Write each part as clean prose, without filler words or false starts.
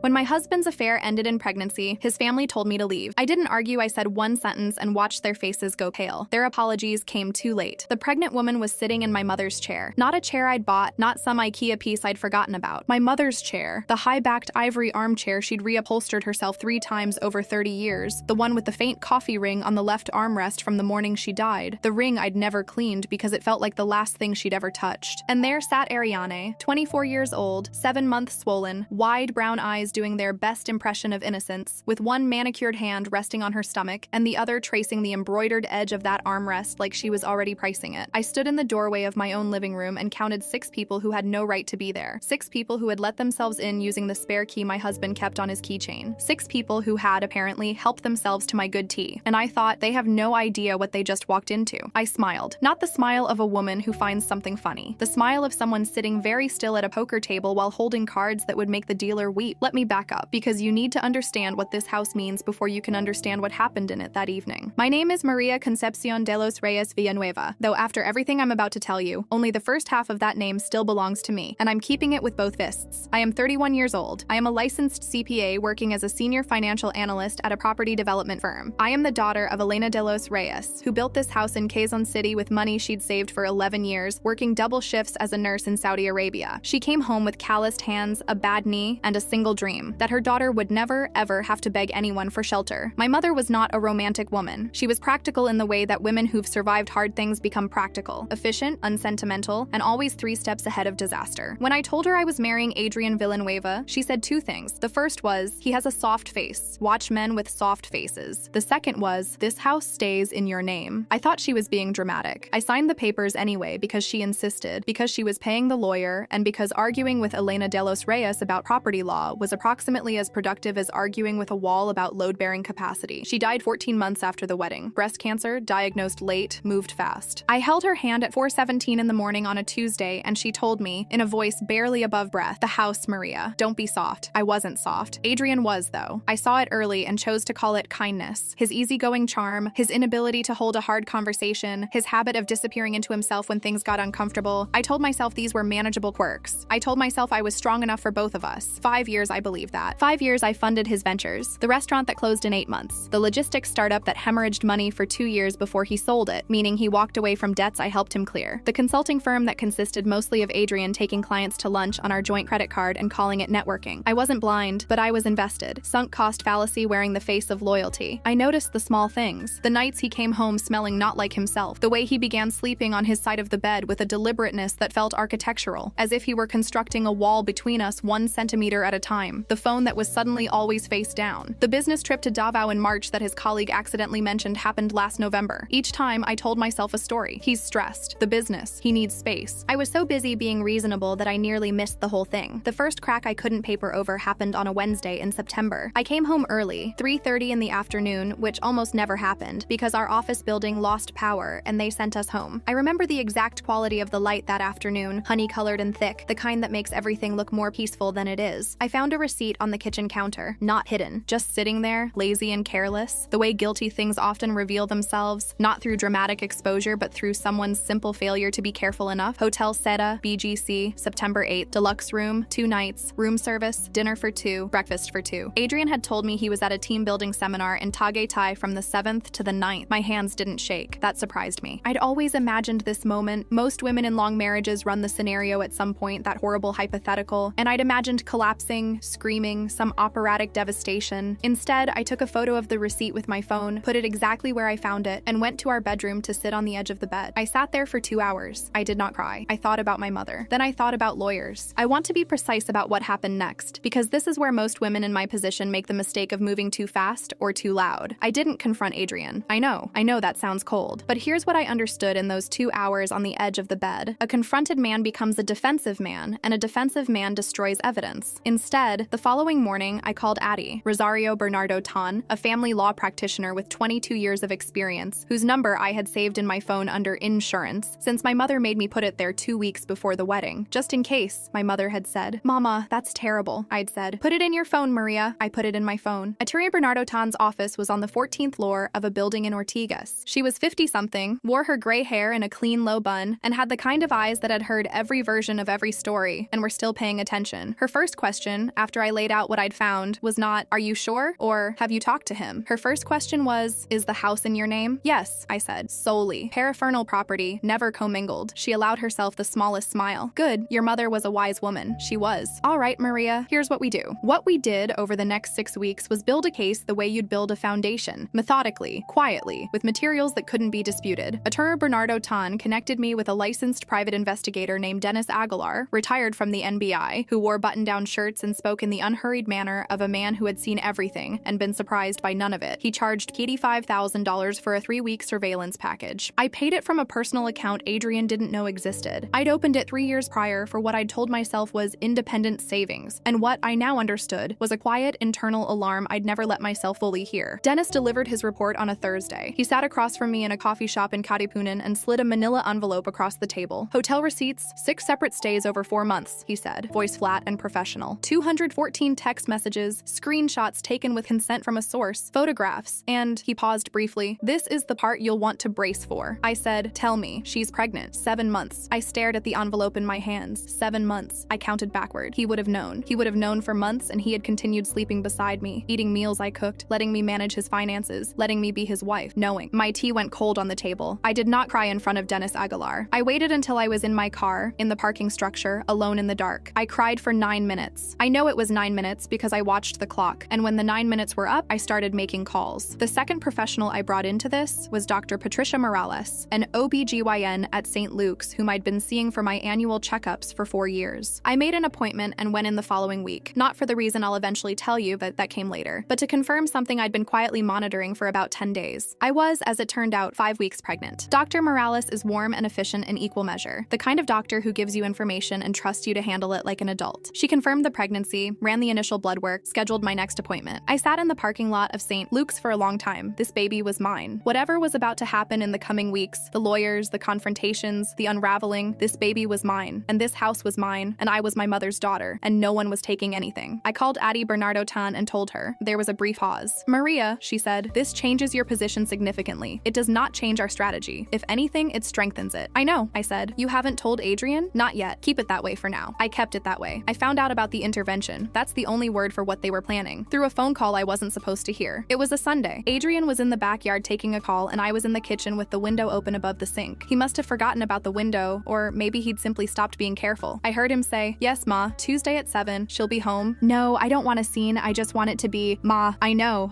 When my husband's affair ended in pregnancy, his family told me to leave. I didn't argue. I said one sentence and watched their faces go pale. Their apologies came too late. The pregnant woman was sitting in my mother's chair. Not a chair I'd bought, not some IKEA piece I'd forgotten about. My mother's chair. The high-backed ivory armchair she'd reupholstered herself 3 times over 30 years. The one with the faint coffee ring on the left armrest from the morning she died. The ring I'd never cleaned because it felt like the last thing she'd ever touched. And there sat Ariane, 24 years old, 7 months swollen, wide brown eyes doing their best impression of innocence, with one manicured hand resting on her stomach and the other tracing the embroidered edge of that armrest like she was already pricing it. I stood in the doorway of my own living room and counted 6 people who had no right to be there. 6 people who had let themselves in using the spare key my husband kept on his keychain. 6 people who had, apparently, helped themselves to my good tea. And I thought, they have no idea what they just walked into. I smiled. Not the smile of a woman who finds something funny. The smile of someone sitting very still at a poker table while holding cards that would make the dealer weep. Let me back up, because you need to understand what this house means before you can understand what happened in it that evening. My name is Maria Concepcion de los Reyes Villanueva, though after everything I'm about to tell you, only the first half of that name still belongs to me, and I'm keeping it with both fists. I am 31 years old. I am a licensed CPA working as a senior financial analyst at a property development firm. I am the daughter of Elena de los Reyes, who built this house in Quezon City with money she'd saved for 11 years, working double shifts as a nurse in Saudi Arabia. She came home with calloused hands, a bad knee, and a single dream: that her daughter would never, ever have to beg anyone for shelter. My mother was not a romantic woman. She was practical in the way that women who've survived hard things become practical, efficient, unsentimental, and always 3 steps ahead of disaster. When I told her I was marrying Adrian Villanueva, she said 2 things. The first was, he has a soft face. Watch men with soft faces. The second was, this house stays in your name. I thought she was being dramatic. I signed the papers anyway because she insisted, because she was paying the lawyer, and because arguing with Elena de los Reyes about property law was approximately as productive as arguing with a wall about load-bearing capacity. She died 14 months after the wedding. Breast cancer, diagnosed late, moved fast. I held her hand at 4:17 in the morning on a Tuesday, and she told me, in a voice barely above breath, "The house, Maria. Don't be soft." I wasn't soft. Adrian was, though. I saw it early and chose to call it kindness. His easygoing charm, his inability to hold a hard conversation, his habit of disappearing into himself when things got uncomfortable. I told myself these were manageable quirks. I told myself I was strong enough for both of us. 5 years I believed that. 5 years I funded his ventures. The restaurant that closed in 8 months. The logistics startup that hemorrhaged money for 2 years before he sold it, meaning he walked away from debts I helped him clear. The consulting firm that consisted mostly of Adrian taking clients to lunch on our joint credit card and calling it networking. I wasn't blind, but I was invested. Sunk cost fallacy wearing the face of loyalty. I noticed the small things. The nights he came home smelling not like himself. The way he began sleeping on his side of the bed with a deliberateness that felt architectural, as if he were constructing a wall between us 1 centimeter at a time. The phone that was suddenly always face down. The business trip to Davao in March that his colleague accidentally mentioned happened last November. Each time, I told myself a story. He's stressed. The business. He needs space. I was so busy being reasonable that I nearly missed the whole thing. The first crack I couldn't paper over happened on a Wednesday in September. I came home early, 3:30 in the afternoon, which almost never happened, because our office building lost power and they sent us home. I remember the exact quality of the light that afternoon, honey-colored and thick, the kind that makes everything look more peaceful than it is. I found a receipt on the kitchen counter, not hidden, just sitting there, lazy and careless, the way guilty things often reveal themselves, not through dramatic exposure but through someone's simple failure to be careful enough. Hotel Seda, BGC, September 8th, deluxe room, 2 nights, room service, dinner for 2, breakfast for 2. Adrian had told me he was at a team-building seminar in Tagaytay from the 7th to the 9th. My hands didn't shake. That surprised me. I'd always imagined this moment. Most women in long marriages run the scenario at some point, that horrible hypothetical, and I'd imagined collapsing, screaming, some operatic devastation. Instead, I took a photo of the receipt with my phone, put it exactly where I found it, and went to our bedroom to sit on the edge of the bed. I sat there for 2 hours. I did not cry. I thought about my mother. Then I thought about lawyers. I want to be precise about what happened next, because this is where most women in my position make the mistake of moving too fast or too loud. I didn't confront Adrian. I know that sounds cold. But here's what I understood in those 2 hours on the edge of the bed. A confronted man becomes a defensive man, and a defensive man destroys evidence. Instead, the following morning, I called Addie, Rosario Bernardo Tan, a family law practitioner with 22 years of experience, whose number I had saved in my phone under insurance, since my mother made me put it there 2 weeks before the wedding. Just in case, my mother had said. Mama, that's terrible, I'd said. Put it in your phone, Maria. I put it in my phone. Attorney Bernardo Tan's office was on the 14th floor of a building in Ortigas. She was 50-something, wore her gray hair in a clean low bun, and had the kind of eyes that had heard every version of every story and were still paying attention. Her first question, after after I laid out what I'd found was not, "Are you sure?" or "Have you talked to him?" Her first question was, "Is the house in your name?" "Yes," I said. "Solely. Paraphernal property, never commingled." She allowed herself the smallest smile. "Good. Your mother was a wise woman." She was. "All right, Maria, here's what we do." What we did over the next 6 weeks was build a case the way you'd build a foundation, methodically, quietly, with materials that couldn't be disputed. Attorney Bernardo Tan connected me with a licensed private investigator named Dennis Aguilar, retired from the NBI, who wore button-down shirts and spoke in the unhurried manner of a man who had seen everything and been surprised by none of it. He charged $85,000 for a 3-week surveillance package. I paid it from a personal account Adrian didn't know existed. I'd opened it 3 years prior for what I'd told myself was independent savings, and what I now understood was a quiet internal alarm I'd never let myself fully hear. Dennis delivered his report on a Thursday. He sat across from me in a coffee shop in Katipunan and slid a manila envelope across the table. "Hotel receipts, 6 separate stays over 4 months, he said, voice flat and professional. 214 text messages, screenshots taken with consent from a source, photographs, and he paused briefly. "This is the part you'll want to brace for." I said, "Tell me." "She's pregnant. 7 months." I stared at the envelope in my hands. 7 months. I counted backward. He would have known. He would have known for months, and he had continued sleeping beside me, eating meals I cooked, letting me manage his finances, letting me be his wife, knowing. My tea went cold on the table. I did not cry in front of Dennis Aguilar. I waited until I was in my car, in the parking structure, alone in the dark. I cried for 9 minutes. I know it was 9 minutes because I watched the clock, and when the 9 minutes were up, I started making calls. The second professional I brought into this was Dr. Patricia Morales, an OBGYN at St. Luke's whom I'd been seeing for my annual checkups for 4 years. I made an appointment and went in the following week, not for the reason I'll eventually tell you, but that came later, but to confirm something I'd been quietly monitoring for about 10 days. I was, as it turned out, 5 weeks pregnant. Dr. Morales is warm and efficient in equal measure, the kind of doctor who gives you information and trusts you to handle it like an adult. She confirmed the pregnancy, ran the initial blood work, scheduled my next appointment. I sat in the parking lot of St. Luke's for a long time. This baby was mine. Whatever was about to happen in the coming weeks, the lawyers, the confrontations, the unraveling, this baby was mine, and this house was mine, and I was my mother's daughter, and no one was taking anything. I called Addie Bernardo Tan and told her. There was a brief pause. "Maria," she said, "this changes your position significantly. It does not change our strategy. If anything, it strengthens it." "I know," I said. "You haven't told Adrian?" "Not yet. Keep it that way for now." I kept it that way. I found out about the intervention. That's the only word for what they were planning. Through a phone call I wasn't supposed to hear. It was a Sunday. Adrian was in the backyard taking a call, and I was in the kitchen with the window open above the sink. He must have forgotten about the window, or maybe he'd simply stopped being careful. I heard him say, "Yes, Ma, Tuesday at 7, she'll be home." "No, I don't want a scene. I just want it to be, Ma, I know.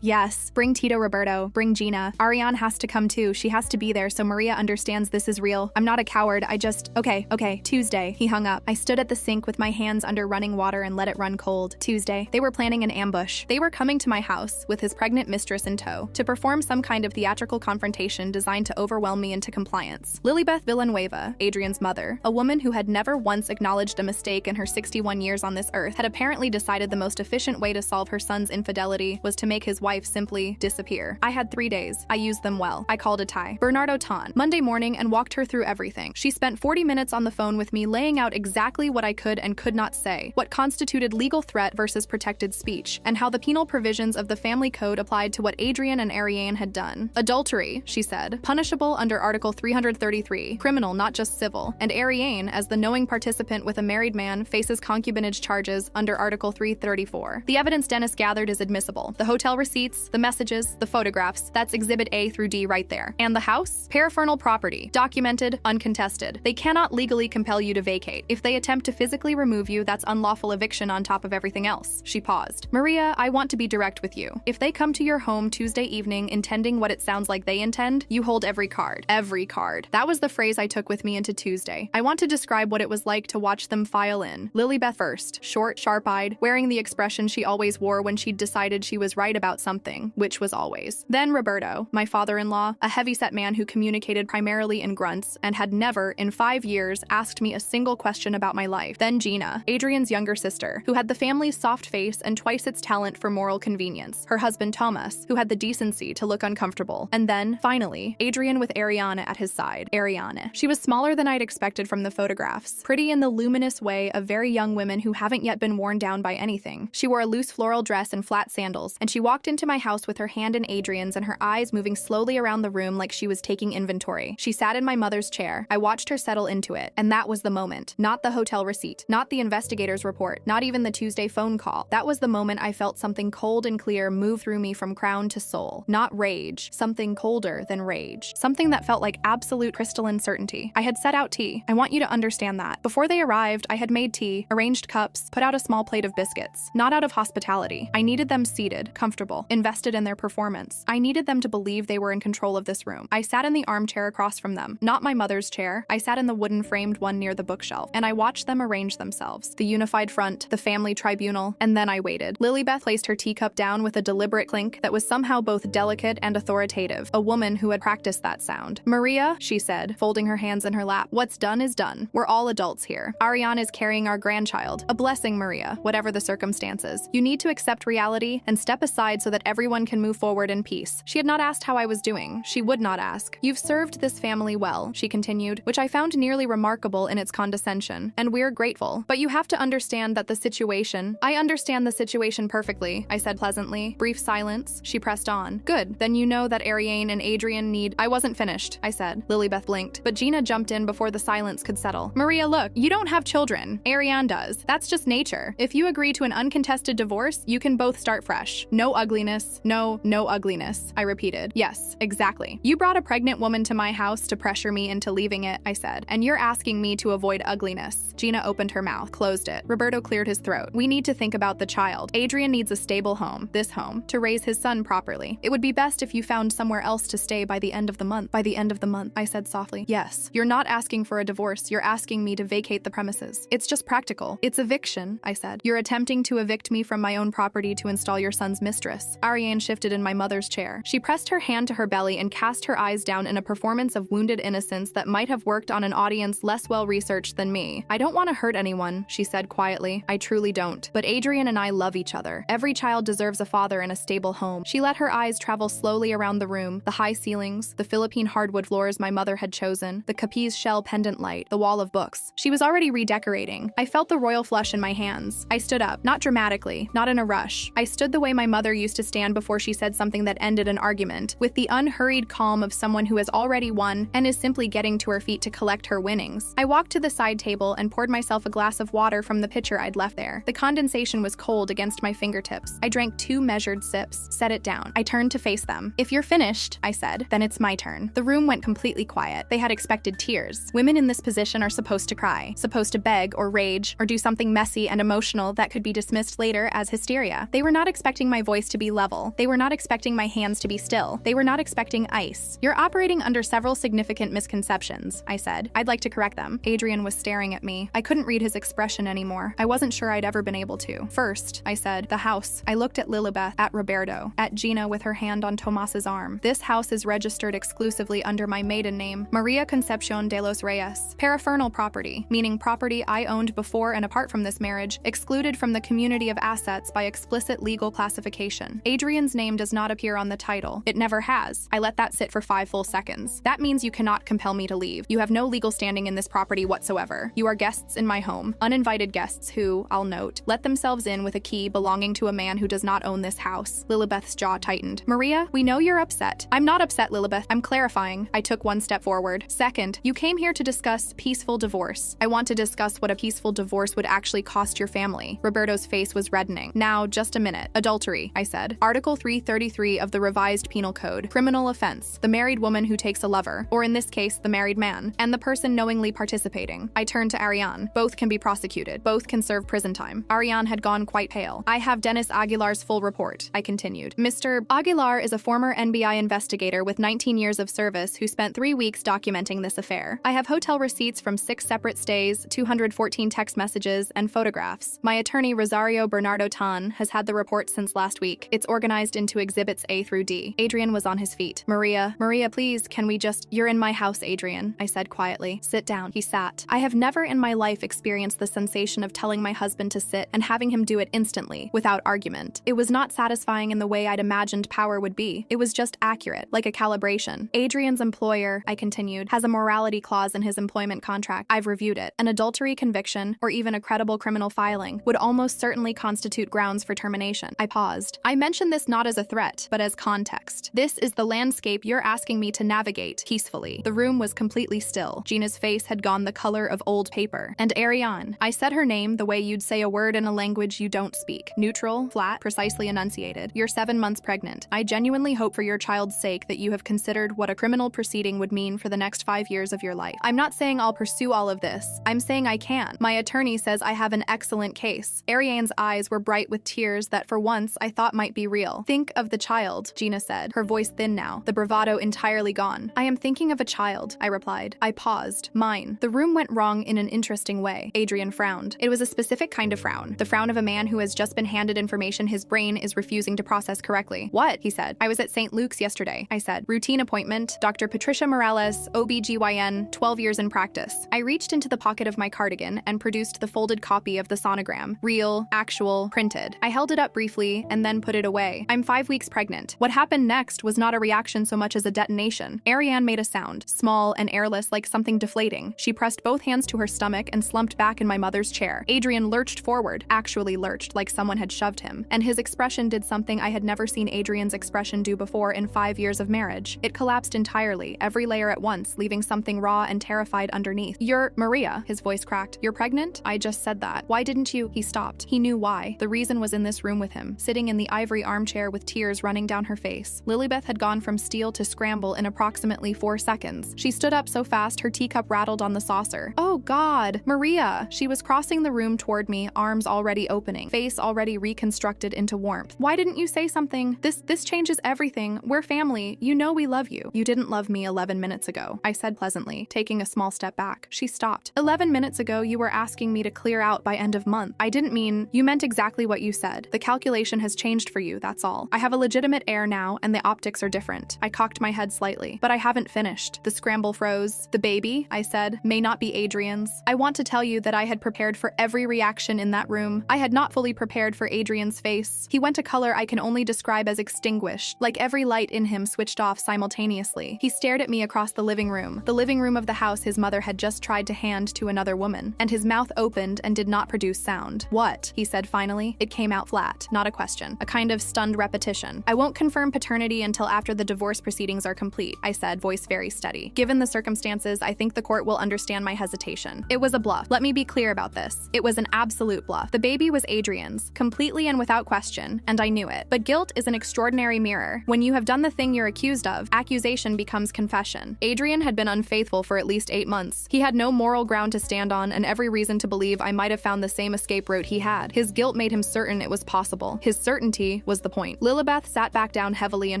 Yes, bring Tito Roberto, bring Gina. Ariane has to come too. She has to be there so Maria understands this is real. I'm not a coward. I just, okay, Tuesday." He hung up. I stood at the sink with my hands under running water and let it run cold. Tuesday. They were planning an ambush. They were coming to my house, with his pregnant mistress in tow, to perform some kind of theatrical confrontation designed to overwhelm me into compliance. Lilibeth Villanueva, Adrian's mother, a woman who had never once acknowledged a mistake in her 61 years on this earth, had apparently decided the most efficient way to solve her son's infidelity was to make his wife simply disappear. I had 3 days. I used them well. I called a tie. Bernardo Tan, Monday morning, and walked her through everything. She spent 40 minutes on the phone with me laying out exactly what I could and could not say, what constituted legal threat versus protected speech, and how the penal provisions of the family code applied to what Adrian and Ariane had done. "Adultery," she said, "punishable under Article 333, criminal not just civil, and Ariane, as the knowing participant with a married man, faces concubinage charges under Article 334. The evidence Dennis gathered is admissible. The hotel receipts, the messages, the photographs, that's Exhibit A through D right there. And the house? Paraphernal property, documented, uncontested. They cannot legally compel you to vacate. If they attempt to physically remove you, that's unlawful eviction on top of everything else." She paused. "Maria, I want to be direct with you. If they come to your home Tuesday evening intending what it sounds like they intend, you hold every card. Every card." That was the phrase I took with me into Tuesday. I want to describe what it was like to watch them file in. Lilibeth first, short, sharp-eyed, wearing the expression she always wore when she'd decided she was right about something, which was always. Then Roberto, my father-in-law, a heavy-set man who communicated primarily in grunts and had never, in 5 years, asked me a single question about my life. Then Gina, Adrian's younger sister, who had the family's soft face and twice its talent for moral convenience. Her husband Thomas, who had the decency to look uncomfortable. And then, finally, Adrian with Ariane at his side. Ariane. She was smaller than I'd expected from the photographs, pretty in the luminous way of very young women who haven't yet been worn down by anything. She wore a loose floral dress and flat sandals, and she walked into my house with her hand in Adrian's and her eyes moving slowly around the room like she was taking inventory. She sat in my mother's chair. I watched her settle into it, and that was the moment. Not the hotel receipt, not the investigator's report, not not even the Tuesday phone call. That was the moment I felt something cold and clear move through me from crown to soul. Not rage, something colder than rage. Something that felt like absolute crystalline certainty. I had set out tea. I want you to understand that. Before they arrived, I had made tea, arranged cups, put out a small plate of biscuits. Not out of hospitality. I needed them seated, comfortable, invested in their performance. I needed them to believe they were in control of this room. I sat in the armchair across from them. Not my mother's chair. I sat in the wooden framed one near the bookshelf, and I watched them arrange themselves. The unified front, the family tribunal, and then I waited. Lilybeth placed her teacup down with a deliberate clink that was somehow both delicate and authoritative, a woman who had practiced that sound. "Maria," she said, folding her hands in her lap, "what's done is done. We're all adults here. Ariane is carrying our grandchild. A blessing, Maria, whatever the circumstances. You need to accept reality and step aside so that everyone can move forward in peace." She had not asked how I was doing. She would not ask. "You've served this family well," she continued, which I found nearly remarkable in its condescension, "and we're grateful. But you have to understand that the situation—" "I understand the situation perfectly," I said pleasantly. Brief silence. She pressed on. "Good. Then you know that Ariane and Adrian need—" "I wasn't finished," I said. Lilybeth blinked, but Gina jumped in before the silence could settle. "Maria, look, you don't have children. Ariane does. That's just nature. If you agree to an uncontested divorce, you can both start fresh. No ugliness. No ugliness," I repeated. "Yes, exactly. You brought a pregnant woman to my house to pressure me into leaving it," I said, "and you're asking me to avoid ugliness." Gina opened her mouth, closed it. Roberto cleared his throat. "We need to think about the child. Adrian needs a stable home, this home, to raise his son properly. It would be best if you found somewhere else to stay by the end of the month." "By the end of the month," I said softly. "Yes. You're not asking for a divorce. You're asking me to vacate the premises. It's just practical. It's eviction," I said. "You're attempting to evict me from my own property to install your son's mistress." Ariane shifted in my mother's chair. She pressed her hand to her belly and cast her eyes down in a performance of wounded innocence that might have worked on an audience less well-researched than me. "I don't want to hurt anyone," she said quietly. "I truly don't. But Adrian and I love each other. Every child deserves a father in a stable home." She let her eyes travel slowly around the room, the high ceilings, the Philippine hardwood floors my mother had chosen, the Capiz shell pendant light, the wall of books. She was already redecorating. I felt the royal flush in my hands. I stood up, not dramatically, not in a rush. I stood the way my mother used to stand before she said something that ended an argument, with the unhurried calm of someone who has already won and is simply getting to her feet to collect her winnings. I walked to the side table and poured myself a glass of water from the pitcher I'd left there. The condensation was cold against my fingertips. I drank 2 measured sips, set it down. I turned to face them. "If you're finished," I said, "then it's my turn." The room went completely quiet. They had expected tears. Women in this position are supposed to cry, supposed to beg or rage or do something messy and emotional that could be dismissed later as hysteria. They were not expecting my voice to be level. They were not expecting my hands to be still. They were not expecting ice. "You're operating under several significant misconceptions," I said. "I'd like to correct them." Adrian was staring at me. I couldn't read his expression anymore. I wasn't sure I'd ever been able to. "First," I said, "the house." I looked at Lilybeth, at Roberto, at Gina with her hand on Tomas's arm. "This house is registered exclusively under my maiden name, Maria Concepcion de los Reyes. Paraphernal property, meaning property I owned before and apart from this marriage, excluded from the community of assets by explicit legal classification. Adrian's name does not appear on the title. It never has." I let that sit for 5 full seconds. "That means you cannot compel me to leave. You have no legal standing in this property whatsoever. You are guests in my home, uninvited guests who, I'll note, let themselves in with a key belonging to a man who does not own this house." Lilybeth's jaw tightened. "Maria, we know you're upset." "I'm not upset, Lilybeth. I'm clarifying." I took 1 step forward. "Second, you came here to discuss peaceful divorce. I want to discuss what a peaceful divorce would actually cost your family." Roberto's face was reddening. "Now, just a minute. Adultery," I said. "Article 333 of the revised penal code. Criminal offense. The married woman who takes a lover, or in this case, the married man, and the person knowingly participating." I turned to Ariane. "Both can be prosecuted. Both can serve prison time." Ariane had gone quite pale. "I have Dennis Aguilar's full report," I continued. "Mr. Aguilar is a former NBI investigator with 19 years of service who spent 3 weeks documenting this affair. I have hotel receipts from 6 separate stays, 214 text messages, and photographs. My attorney, Rosario Bernardo Tan, has had the report since last week. It's organized into exhibits A through D." Adrian was on his feet. Maria, please, can we just— "You're in my house, Adrian," I said quietly. "Sit down." He sat. I have never in my life experienced the sensation of telling my husband to sit and having him do it instantly, without argument. It was not satisfying in the way I'd imagined power would be. It was just accurate, like a calibration. "Adrian's employer," I continued, "has a morality clause in his employment contract. I've reviewed it. An adultery conviction, or even a credible criminal filing, would almost certainly constitute grounds for termination." I paused. "I mention this not as a threat, but as context. This is the landscape you're asking me to navigate peacefully." The room was completely still. Gina's face had gone the color of old paper. "And Ariane," I said her name the way you'd say a word in a language you don't speak. Neutral, flat, precisely enunciated. You're 7 months pregnant. I genuinely hope for your child's sake that you have considered what a criminal proceeding would mean for the next 5 years of your life. I'm not saying I'll pursue all of this. I'm saying I can. My attorney says I have an excellent case. Ariane's eyes were bright with tears that for once I thought might be real. Think of the child, Gina said, her voice thin now, the bravado entirely gone. I am thinking of a child, I replied. I paused. Mine. The room went wrong in an interesting way. Adrian frowned. It was a specific kind of frown. The frown of a man who has just been handed information his brain is refusing to process correctly. What? He said. I was at St. Luke's yesterday, I said. Routine appointment, Dr. Patricia Morales, OBGYN, 12 years in practice. I reached into the pocket of my cardigan and produced the folded copy of the sonogram. Real, actual, printed. I held it up briefly and then put it away. I'm 5 weeks pregnant. What happened next was not a reaction so much as a detonation. Ariane made a sound, small and airless like something deflating. She pressed both hands to her stomach and slumped back in my mother's chair. Adrian lurched forward, actually lurched like someone had shoved him, and his expression did something I had never seen Adrian's expression do before in 5 years of marriage. It collapsed entirely, every layer at once, leaving something raw and terrified underneath. You're Maria, his voice cracked. You're pregnant? I just said that. Why didn't you? He stopped. He knew why. The reason was in this room with him, sitting in the ivory armchair with tears running down her face. Lilibeth had gone from steel to scramble in approximately 4 seconds. She stood up so fast her teacup rattled on the saucer. Oh God, Maria! She was crossing the room toward me, arms already opening, face already reconstructed into warmth. Why didn't you say something? This changes everything. We're family. You know we love you. You didn't love me 11 minutes ago, I said pleasantly, taking a small step back. She stopped. 11 minutes ago you were asking me to clear out by end of month. I didn't mean, you meant exactly what you said. The calculation has changed for you, that's all. I have a legitimate heir now and the optics are different. I cocked my head slightly, but I haven't finished. The scramble froze. The baby, I said, may not be Adrian's. I want to tell you that I had prepared for every reaction in that room. I had not fully prepared for Adrian's face. He went a color I can only describe as extinguished, like every light in him switched off simultaneously. He stared at me across the living room of the house his mother had just tried to hand to another woman, and his mouth opened and did not produce sound. What? He said finally. It came out flat, not a question, a kind of stunned repetition. I won't confirm paternity until after the divorce proceedings are complete, I said, voice very steady. Given the circumstances, I think the court will understand my hesitation. It was a bluff. Let me be clear about this. It was an absolute bluff. The baby was Adrian's, completely and without question, and I knew it. But guilt is an extraordinary mirror. When you have done the thing you're accused of, accusation becomes confession. Adrian had been unfaithful for at least 8 months. He had no moral ground to stand on and every reason to believe I might have found the same escape route he had. His guilt made him certain it was possible. His certainty was the point. Lilibeth sat back down heavily in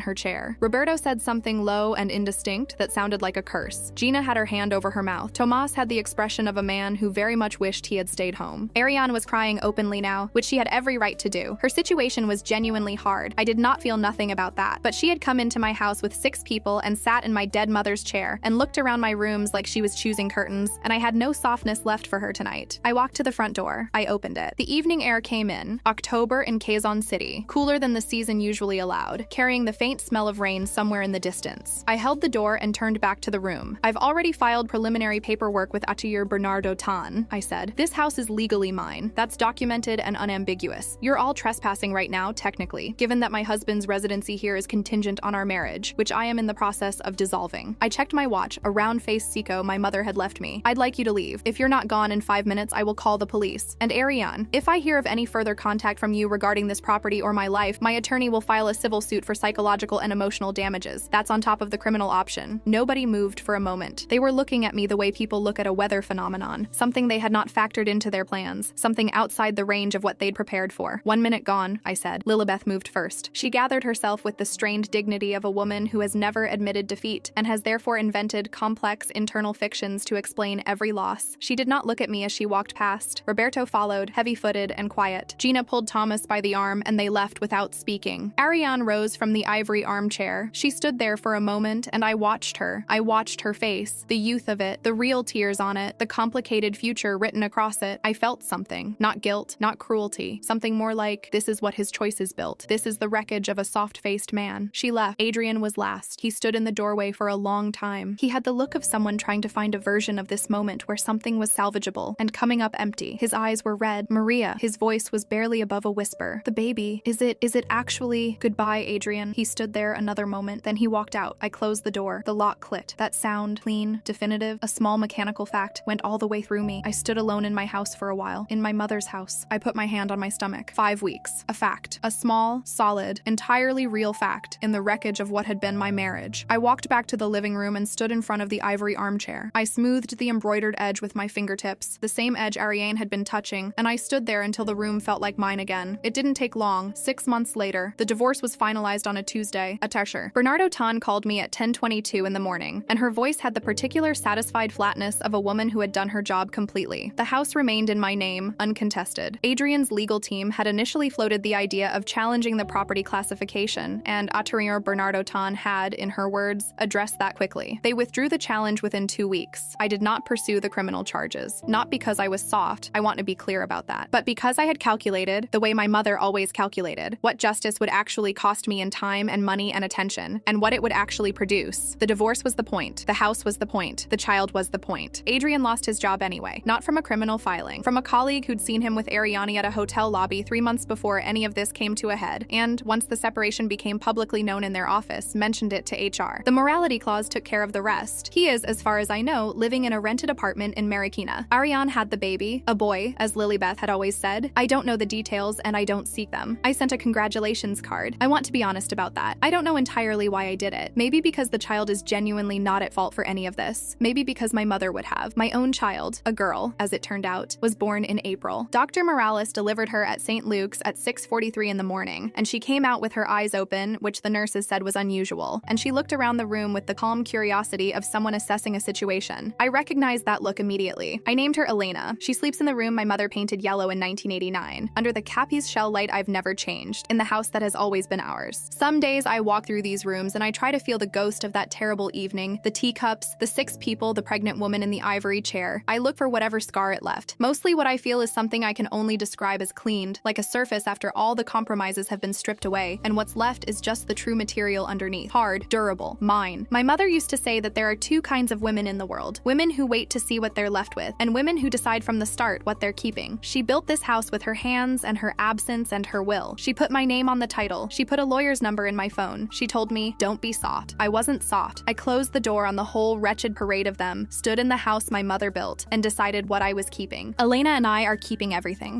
her chair. Roberto said something low and indistinct that sounded like a curse. Gina had her hand over her mouth. Tomas had the expression of a man who very much wished he had stayed home. Ariane was crying openly now, which she had every right to do. Her situation was genuinely hard. I did not feel nothing about that. But she had come into my house with 6 people and sat in my dead mother's chair and looked around my rooms like she was choosing curtains, and I had no softness left for her tonight. I walked to the front door. I opened it. The evening air came in. October in Quezon City, cooler than the season usually allowed, carrying the faint smell of rain somewhere in the distance. I held the door and turned back to the room. I've already filed preliminary paperwork with Atelier Bernardo Tan, I said. This house is legally mine. That's documented and unambiguous. You're all trespassing right now, technically, given that my husband's residency here is contingent on our marriage, which I am in the process of dissolving. I checked my watch, a round-faced Seiko my mother had left me. I'd like you to leave. If you're not gone in 5 minutes, I will call the police. And Ariane, if I hear of any further contact from you regarding this property or my life, my attorney will file a civil suit for psychological and emotional damages. That's on top of the criminal option. Nobody moved for a moment. They were looking at me the way people look at a weather phenomenon, something they had not factored into their plans, something outside the range of what they'd prepared for. 1 minute gone, I said. Lilibeth moved first. She gathered herself with the strained dignity of a woman who has never admitted defeat and has therefore invented complex internal fictions to explain every loss. She did not look at me as she walked past. Roberto followed, heavy-footed and quiet. Gina pulled Thomas by the arm and they left without speaking. Ariane rose from the ivory armchair. She stood there for a moment and I watched her. I watched her face, the youth of it, the real tears on it, the complicated future written across it. I felt something. Not guilt, not cruelty. Something more like, this is what his choices built. This is the wreckage of a soft-faced man. She left. Adrian was last. He stood in the doorway for a long time. He had the look of someone trying to find a version of this moment where something was salvageable and coming up empty. His eyes were red. Maria. His voice was barely above a whisper. The baby. Is it actually? Goodbye, Adrian. He stood there another moment. Then he walked out. I closed the door. The lock clicked. That sound, clean, definitive, a small mechanical fact, went all the way through me. I stood alone in my house for a while. Meanwhile, in my mother's house, I put my hand on my stomach. 5 weeks. A fact. A small, solid, entirely real fact in the wreckage of what had been my marriage. I walked back to the living room and stood in front of the ivory armchair. I smoothed the embroidered edge with my fingertips, the same edge Ariane had been touching, and I stood there until the room felt like mine again. It didn't take long. 6 months later, the divorce was finalized on a Tuesday, a Tesher. Bernardo Tan called me at 10:22 in the morning, and her voice had the particular satisfied flatness of a woman who had done her job completely. The house remained in my name, uncontested. Adrian's legal team had initially floated the idea of challenging the property classification, and attorney Bernardo Tan had, in her words, addressed that quickly. They withdrew the challenge within 2 weeks. I did not pursue the criminal charges, not because I was soft, I want to be clear about that, but because I had calculated, the way my mother always calculated, what justice would actually cost me in time and money and attention, and what it would actually produce. The divorce was the point, the house was the point, the child was the point. Adrian lost his job anyway, not from a criminal filing, from a colleague who'd seen him with Ariane at a hotel lobby 3 months before any of this came to a head, and, once the separation became publicly known in their office, mentioned it to HR. The morality clause took care of the rest. He is, as far as I know, living in a rented apartment in Marikina. Ariane had the baby, a boy, as Lilybeth had always said. I don't know the details and I don't seek them. I sent a congratulations card. I want to be honest about that. I don't know entirely why I did it. Maybe because the child is genuinely not at fault for any of this. Maybe because my mother would have. My own child, a girl, as it turned out, was born in April. Dr. Morales delivered her at St. Luke's at 6:43 in the morning, and she came out with her eyes open, which the nurses said was unusual, and she looked around the room with the calm curiosity of someone assessing a situation. I recognized that look immediately. I named her Elena. She sleeps in the room my mother painted yellow in 1989, under the Capiz shell light I've never changed, in the house that has always been ours. Some days I walk through these rooms and I try to feel the ghost of that terrible evening, the teacups, the 6 people, the pregnant woman in the ivory chair. I look for whatever scar it left. Mostly what I feel is something I can only describe as cleaned, like a surface after all the compromises have been stripped away, and what's left is just the true material underneath. Hard, durable, mine. My mother used to say that there are 2 kinds of women in the world. Women who wait to see what they're left with, and women who decide from the start what they're keeping. She built this house with her hands and her absence and her will. She put my name on the title. She put a lawyer's number in my phone. She told me, don't be soft. I wasn't soft. I closed the door on the whole wretched parade of them, stood in the house my mother built, and decided what I was keeping. Elena and I are keeping everything.